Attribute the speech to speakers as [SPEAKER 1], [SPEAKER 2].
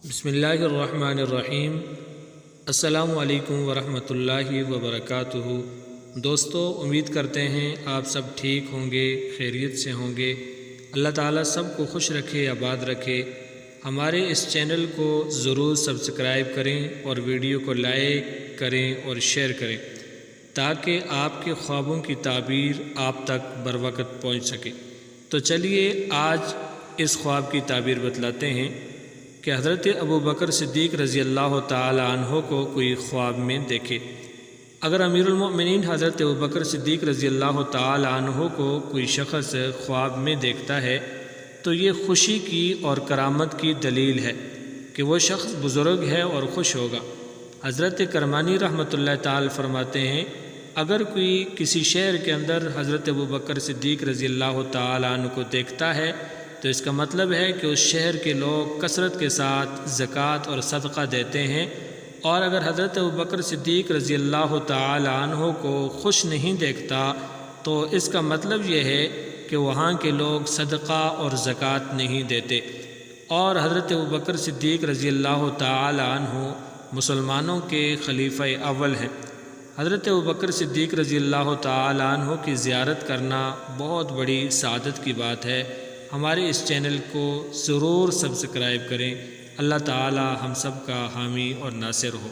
[SPEAKER 1] بسم اللہ الرحمن الرحیم۔ السلام علیکم ورحمۃ اللہ وبرکاتہ۔ دوستو، امید کرتے ہیں آپ سب ٹھیک ہوں گے، خیریت سے ہوں گے۔ اللہ تعالیٰ سب کو خوش رکھے، آباد رکھے۔ ہمارے اس چینل کو ضرور سبسکرائب کریں اور ویڈیو کو لائک کریں اور شیئر کریں تاکہ آپ کے خوابوں کی تعبیر آپ تک بروقت پہنچ سکے۔ تو چلیے آج اس خواب کی تعبیر بتلاتے ہیں کہ حضرت ابوبکر صدیق رضی اللہ تعالی عنہ کو کوئی خواب میں دیکھے۔ اگر امیر المؤمنین حضرت ابوبکر صدیق رضی اللہ تعالی عنہ کو کوئی شخص خواب میں دیکھتا ہے تو یہ خوشی کی اور کرامت کی دلیل ہے کہ وہ شخص بزرگ ہے اور خوش ہوگا۔ حضرت کرمانی رحمۃ اللہ تعالی فرماتے ہیں، اگر کوئی کسی شہر کے اندر حضرت ابوبکر صدیق رضی اللہ تعالی عنہ کو دیکھتا ہے تو اس کا مطلب ہے کہ اس شہر کے لوگ کثرت کے ساتھ زکوٰۃ اور صدقہ دیتے ہیں، اور اگر حضرت ابوبکر صدیق رضی اللہ تعالی عنہ کو خوش نہیں دیکھتا تو اس کا مطلب یہ ہے کہ وہاں کے لوگ صدقہ اور زکوٰۃ نہیں دیتے۔ اور حضرت ابوبکر صدیق رضی اللہ تعالی عنہ مسلمانوں کے خلیفہ اول ہیں۔ حضرت ابوبکر صدیق رضی اللہ تعالی عنہ کی زیارت کرنا بہت بڑی سعادت کی بات ہے۔ ہمارے اس چینل کو ضرور سبسکرائب کریں۔ اللہ تعالی ہم سب کا حامی اور ناصر ہو۔